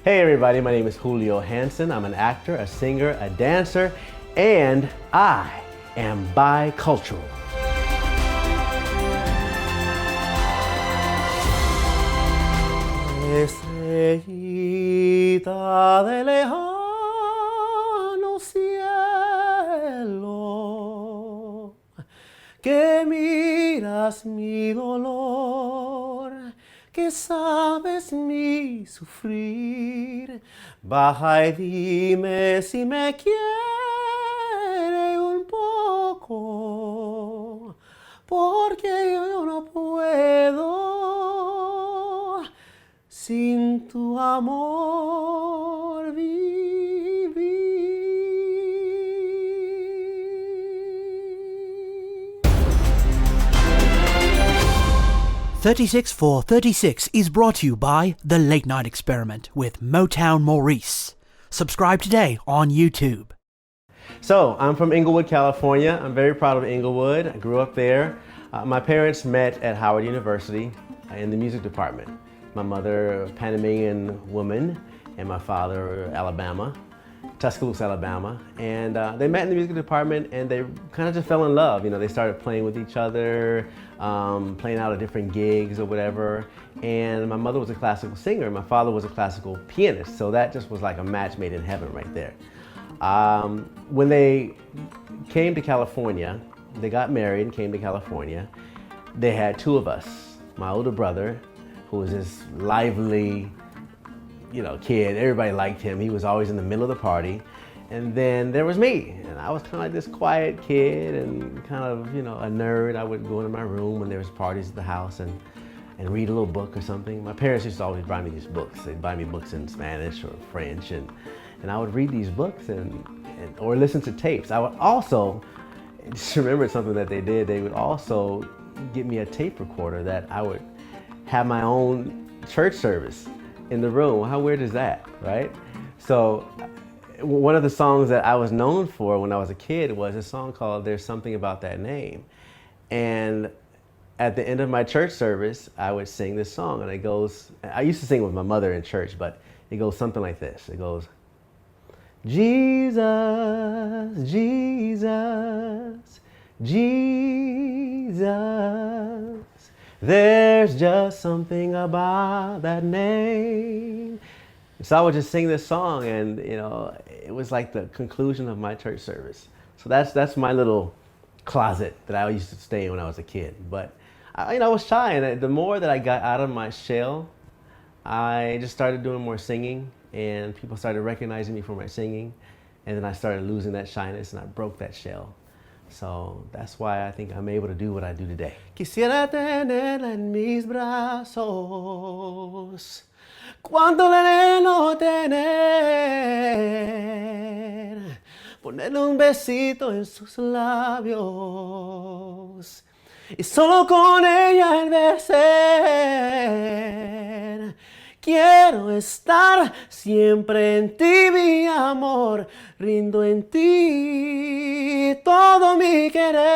Hey everybody, my name is Julio Hanson. I'm an actor, a singer, a dancer, and I am bicultural. Estrellita de lejano cielo, que miras mi dolor, que sabes mi sufrir, baja y dime si me quiere un poco, porque yo no puedo sin tu amor vivir. 36 for 36 is brought to you by The Late Night Experiment with Motown Maurice. Subscribe today on YouTube. So, I'm from Inglewood, California. I'm very proud of Inglewood. I grew up there. My parents met at Howard University in the music department. My mother, a Panamanian woman, and my father, Alabama, Tuscaloosa, Alabama. And they met in the music department and they kind of just fell in love. You know, they started playing with each other, playing out at different gigs or whatever. And my mother was a classical singer and my father was a classical pianist. So that just was like a match made in heaven right there. When they came to California, they got married and came to California, they had two of us. My older brother, who was this lively, kid. Everybody liked him. He was always in the middle of the party. And then there was me. And I was kind of like this quiet kid and kind of, a nerd. I would go into my room when there was parties at the house and read a little book or something. My parents used to always buy me these books. They'd buy me books in Spanish or French. And I would read these books or listen to tapes. I would also, just remember something that they did. They would also get me a tape recorder that I would have my own church service in the room. How weird is that, right? So one of the songs that I was known for when I was a kid was a song called There's Something About That Name. And at the end of my church service, I would sing this song and it goes, I used to sing with my mother in church, but it goes something like this. It goes, Jesus, Jesus, Jesus. There's just something about that name. So I would just sing this song and, it was like the conclusion of my church service. So that's my little closet that I used to stay in when I was a kid. But, I was shy, and the more that I got out of my shell, I just started doing more singing and people started recognizing me for my singing. And then I started losing that shyness and I broke that shell. So that's why I think I'm able to do what I do today. Quisiera tenerla en mis brazos, cuánto le anhelo tener, ponerle un besito en sus labios y solo con ella envejecer. Quiero estar siempre en ti, mi amor, rindo en ti todo mi querer.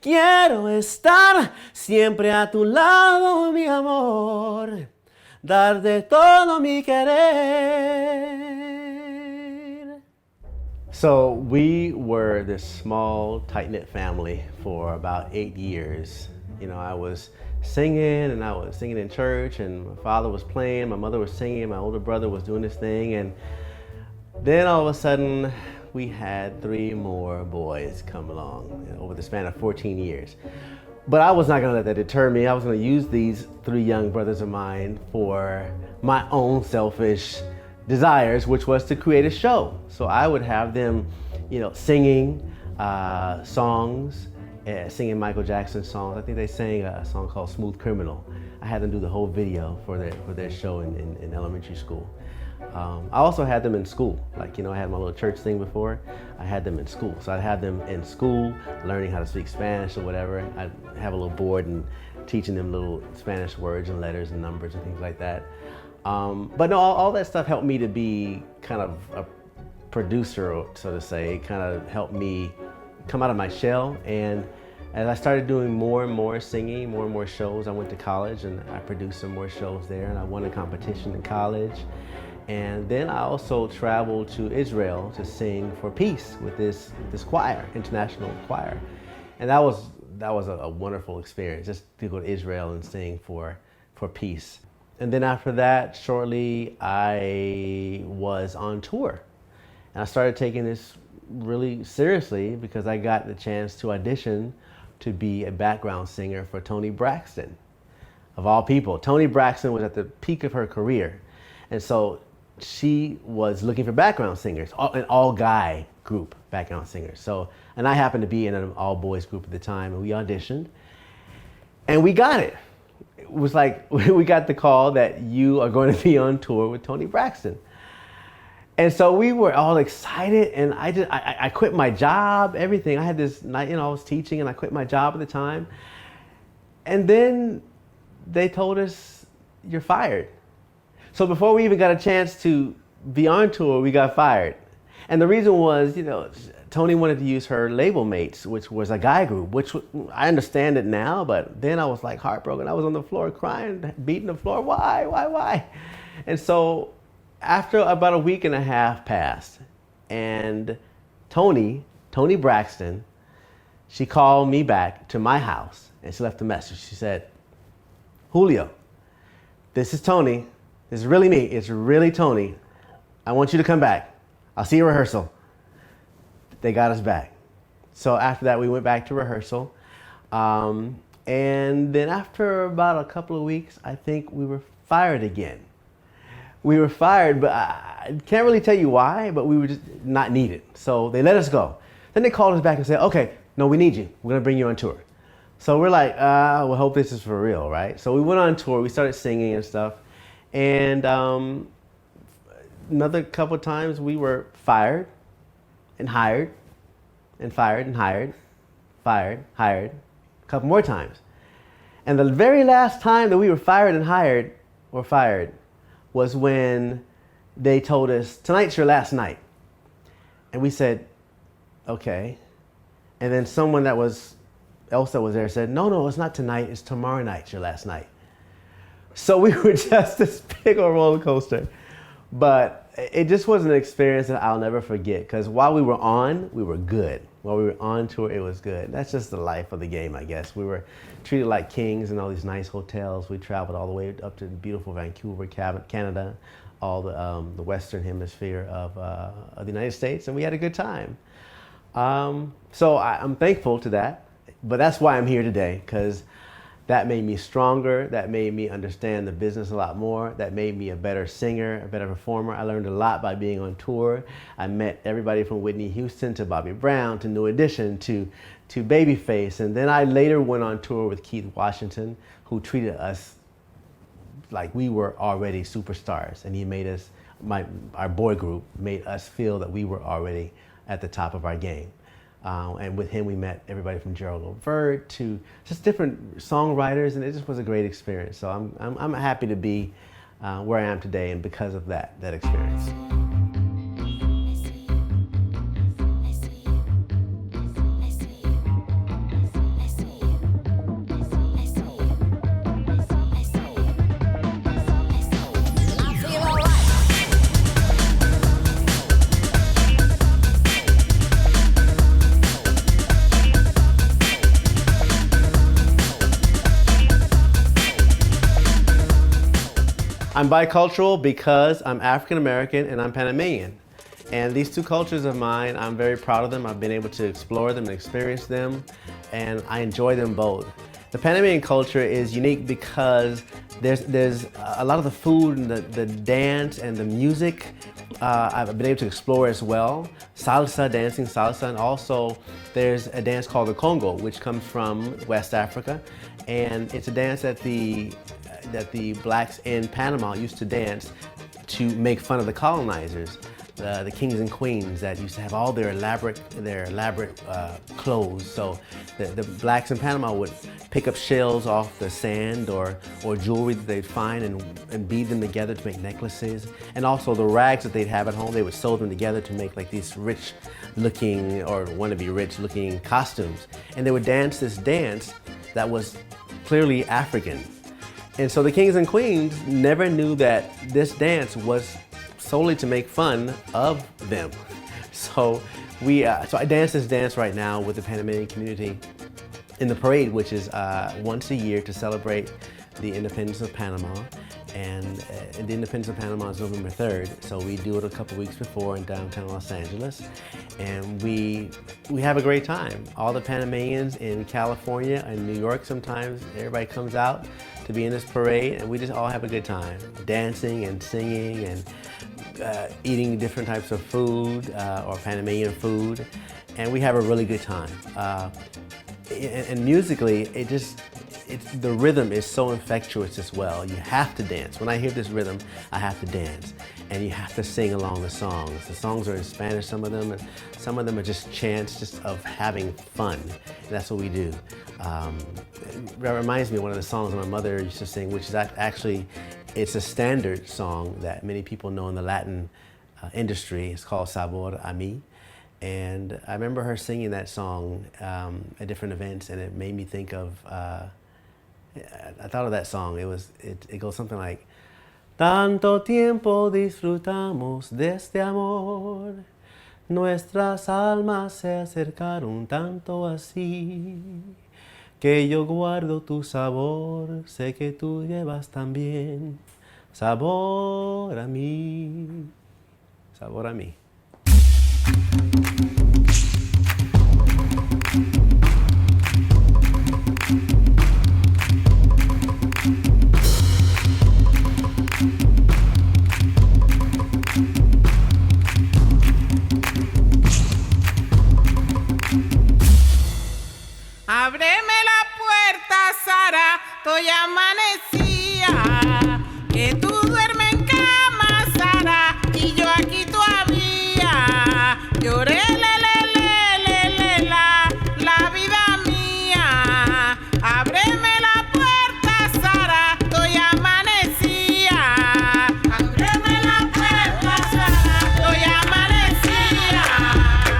Quiero estar siempre a tu lado, mi amor, darte todo mi querer. So we were this small, tight-knit family for about 8 years. I was singing and I was singing in church and my father was playing, my mother was singing, my older brother was doing his thing, and then all of a sudden we had 3 more boys come along over the span of 14 years. But I was not going to let that deter me. I was going to use these 3 young brothers of mine for my own selfish desires, which was to create a show. So I would have them, singing songs, singing Michael Jackson songs. I think they sang a song called Smooth Criminal. I had them do the whole video for their show in elementary school. I also had them in school. I had my little church thing before. I had them in school. So I'd have them in school learning how to speak Spanish or whatever. I'd have a little board and teaching them little Spanish words and letters and numbers and things like that. But no, all that stuff helped me to be kind of a producer, so to say. It kind of helped me come out of my shell and As I started doing more and more singing, more and more shows, I went to college and I produced some more shows there, and I won a competition in college. And then I also traveled to Israel to sing for peace with this choir, international choir. And that was a wonderful experience, just to go to Israel and sing for peace. And then after that, shortly, I was on tour. And I started taking this really seriously because I got the chance to audition to be a background singer for Toni Braxton, of all people. Toni Braxton was at the peak of her career. And so she was looking for background singers, an all-guy group background singers. So, and I happened to be in an all-boys group at the time, and we auditioned, and we got it. It was like, we got the call that you are going to be on tour with Toni Braxton. And so we were all excited, and I quit my job, everything. I had this night, I was teaching, and I quit my job at the time. And then they told us, you're fired. So before we even got a chance to be on tour, we got fired. And the reason was, Toni wanted to use her label mates, which was a guy group, which I understand it now, but then I was like heartbroken. I was on the floor crying, beating the floor. Why? And so after about a week and a half passed, and Toni Braxton, she called me back to my house and she left a message. She said, Julio, this is Toni. This is really me. It's really Toni. I want you to come back. I'll see you at rehearsal. They got us back. So after that, we went back to rehearsal. And then after about a couple of weeks, I think we were fired again. We were fired, but I can't really tell you why, but we were just not needed. So they let us go. Then they called us back and said, okay, no, we need you. We're going to bring you on tour. So we're like, well, hope this is for real, right? So we went on tour. We started singing and stuff. And another couple of times we were fired and hired and fired and hired, fired, hired, a couple more times. And the very last time that we were fired and hired or fired was when they told us, tonight's your last night. And we said, okay. And then someone else that was there said, no, it's not tonight, it's tomorrow night, your last night. So we were just this big old roller coaster. But it just was an experience that I'll never forget, because while we were on, we were good. While we were on tour, it was good. That's just the life of the game, I guess. We were treated like kings in all these nice hotels. We traveled all the way up to beautiful Vancouver, Canada, all the Western Hemisphere of the United States, and we had a good time. So I'm thankful to that, but that's why I'm here today, because that made me stronger. That made me understand the business a lot more. That made me a better singer, a better performer. I learned a lot by being on tour. I met everybody from Whitney Houston to Bobby Brown to New Edition to Babyface. And then I later went on tour with Keith Washington, who treated us like we were already superstars. And he made us, our boy group made us feel that we were already at the top of our game. And with him, we met everybody from Gerald Levert to just different songwriters, and it just was a great experience. So I'm happy to be where I am today, and because of that experience. I'm bicultural because I'm African American and I'm Panamanian. And these two cultures of mine, I'm very proud of them. I've been able to explore them and experience them, and I enjoy them both. The Panamanian culture is unique because there's a lot of the food and the dance and the music I've been able to explore as well. Salsa, dancing salsa, and also there's a dance called the Congo, which comes from West Africa. And it's a dance that the blacks in Panama used to dance to make fun of the colonizers. the kings and queens that used to have all their elaborate clothes. So the blacks in Panama would pick up shells off the sand or jewelry that they'd find and bead them together to make necklaces. And also the rags that they'd have at home, they would sew them together to make like these rich looking or wannabe rich looking costumes. And they would dance this dance that was clearly African. And so the kings and queens never knew that this dance was solely to make fun of them. So so I dance this dance right now with the Panamanian community in the parade, which is once a year to celebrate the independence of Panama. And the independence of Panama is November 3rd, so we do it a couple weeks before in downtown Los Angeles. And we have a great time. All the Panamanians in California and New York, sometimes everybody comes out to be in this parade, and we just all have a good time, dancing and singing and eating different types of food or Panamanian food, and we have a really good time. And musically, the rhythm is so infectious as well. You have to dance. When I hear this rhythm, I have to dance. And you have to sing along the songs. The songs are in Spanish, some of them, and some of them are just chants just of having fun. And that's what we do. It reminds me of one of the songs my mother used to sing, which is actually, it's a standard song that many people know in the Latin industry. It's called Sabor a mí. And I remember her singing that song at different events, and it made me think of, I thought of that song. It goes something like, Tanto tiempo disfrutamos de este amor, nuestras almas se acercaron tanto así, que yo guardo tu sabor, sé que tú llevas también sabor a mí, sabor a mí. Ábreme la puerta, Sara, estoy amanecía, que tú duermes en cama, Sara, y yo aquí todavía. Lloré, la vida mía. Ábreme la puerta, Sara, estoy amanecía. Ábreme la puerta, Sara, estoy amanecía,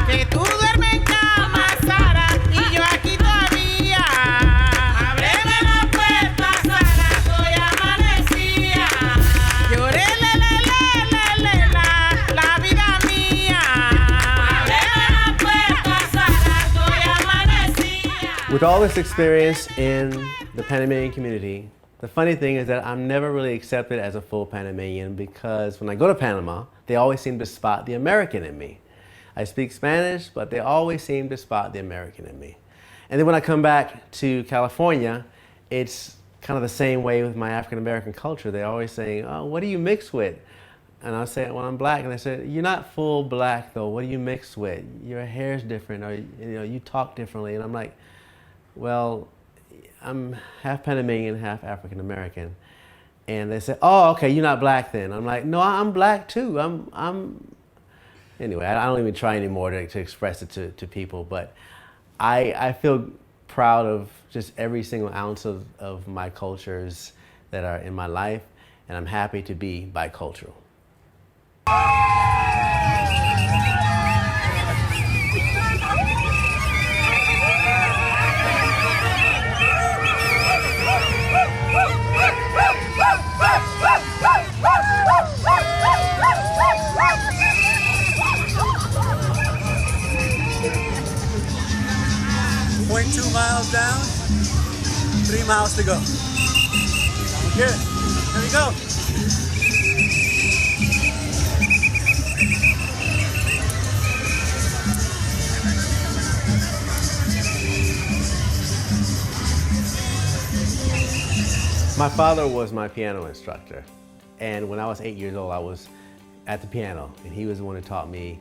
que tú duermes en cama, Sara, y yo aquí todavía. Ábreme la puerta, Sara, estoy amanecía. Lloré, la vida mía. Ábreme la puerta, Sara, estoy amanecía. With all this experience in the Panamanian community, the funny thing is that I'm never really accepted as a full Panamanian because when I go to Panama, they always seem to spot the American in me. I speak Spanish, but they always seem to spot the American in me. And then when I come back to California, it's kind of the same way with my African American culture. They're always saying, oh, what do you mix with? And I'll say, well, I'm black. And they say, you're not full black though. What do you mix with? Your hair's different, or you talk differently. And I'm like, well, I'm half Panamanian, half African American. And they say, oh, okay, you're not black then. I'm like, no, I'm black too. Anyway, I don't even try anymore to express it to people, but I feel proud of just every single ounce of my cultures that are in my life, and I'm happy to be bicultural. .2 miles down, 3 miles to go. Good. Here we go. My father was my piano instructor, and when I was 8 years old, I was at the piano, and he was the one who taught me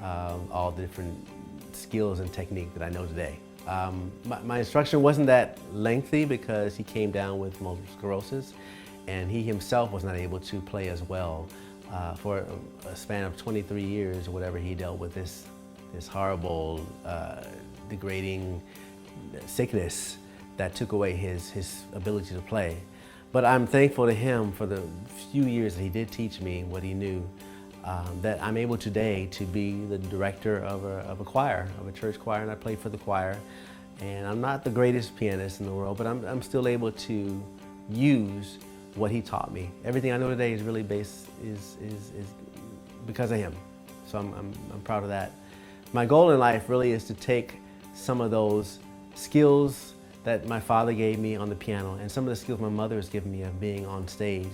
all the different skills and technique that I know today. My instruction wasn't that lengthy because he came down with multiple sclerosis, and he himself was not able to play as well for a span of 23 years or whatever. He dealt with this horrible, degrading sickness that took away his ability to play. But I'm thankful to him for the few years that he did teach me what he knew, that I'm able today to be the director of a choir, of a church choir, and I play for the choir. And I'm not the greatest pianist in the world, but I'm still able to use what he taught me. Everything I know today is really based is because of him. So I'm proud of that. My goal in life really is to take some of those skills that my father gave me on the piano and some of the skills my mother has given me of being on stage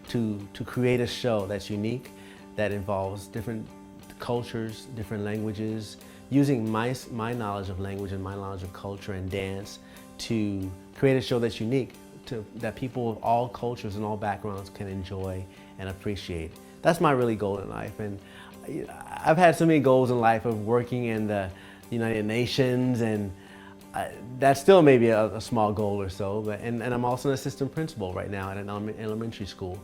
to create a show that's unique, that involves different cultures, different languages, using my knowledge of language and my knowledge of culture and dance to create a show that's unique, that people of all cultures and all backgrounds can enjoy and appreciate. That's my really goal in life. And I've had so many goals in life of working in the United Nations, and that's still maybe a small goal or so, and I'm also an assistant principal right now at an elementary school.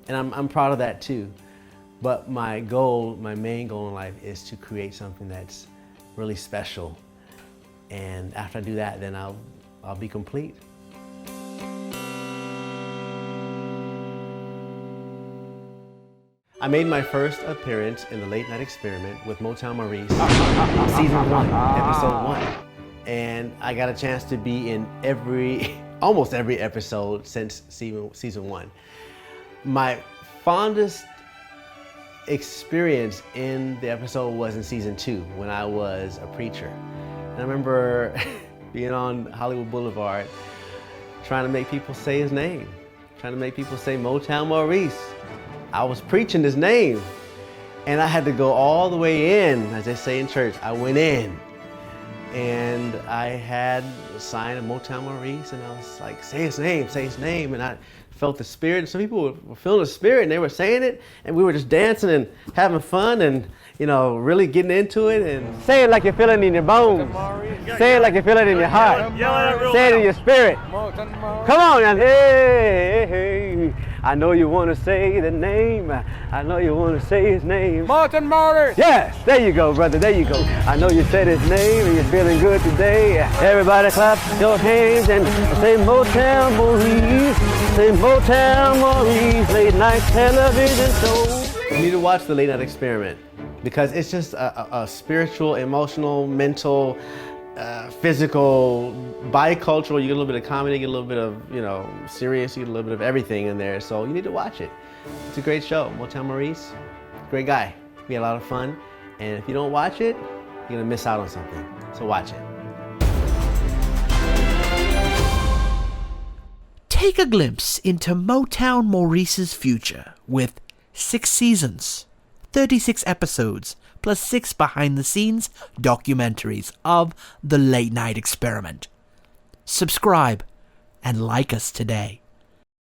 And I'm proud of that too. But my main goal in life is to create something that's really special. And after I do that, then I'll be complete. I made my first appearance in the Late Night Experiment with Motown Maurice, season 1, episode 1. And I got a chance to be in almost every episode since season 1. My fondest experience in the episode was in season 2 when I was a preacher. And I remember being on Hollywood Boulevard trying to make people say his name, trying to make people say Motown Maurice. I was preaching his name, and I had to go all the way in, as they say in church. I went in, and I had a sign of Motown Maurice, and I was like, say his name, and I felt the spirit. And some people were feeling the spirit, and they were saying it, and we were just dancing and having fun, and really getting into it. And say it like you feel it in your bones. Say it like you feel it in your heart. Say it in your spirit. Come on, now. Hey, hey. I know you want to say the name. I know you want to say his name. Motown Maurice. Yes, there you go, brother. There you go. I know you said his name and you're feeling good today. Everybody clap your hands and say Motown Maurice. Say Motown Maurice. Late night television show. You need to watch the Late Night Experiment because it's just a spiritual, emotional, mental, physical, bicultural. You get a little bit of comedy, you get a little bit of, serious, you get a little bit of everything in there. So you need to watch it. It's a great show. Motown Maurice, great guy. We had a lot of fun. And if you don't watch it, you're gonna miss out on something. So watch it. Take a glimpse into Motown Maurice's future with 6 seasons, 36 episodes, plus 6 behind-the-scenes documentaries of The Late Night Experiment. Subscribe and like us today.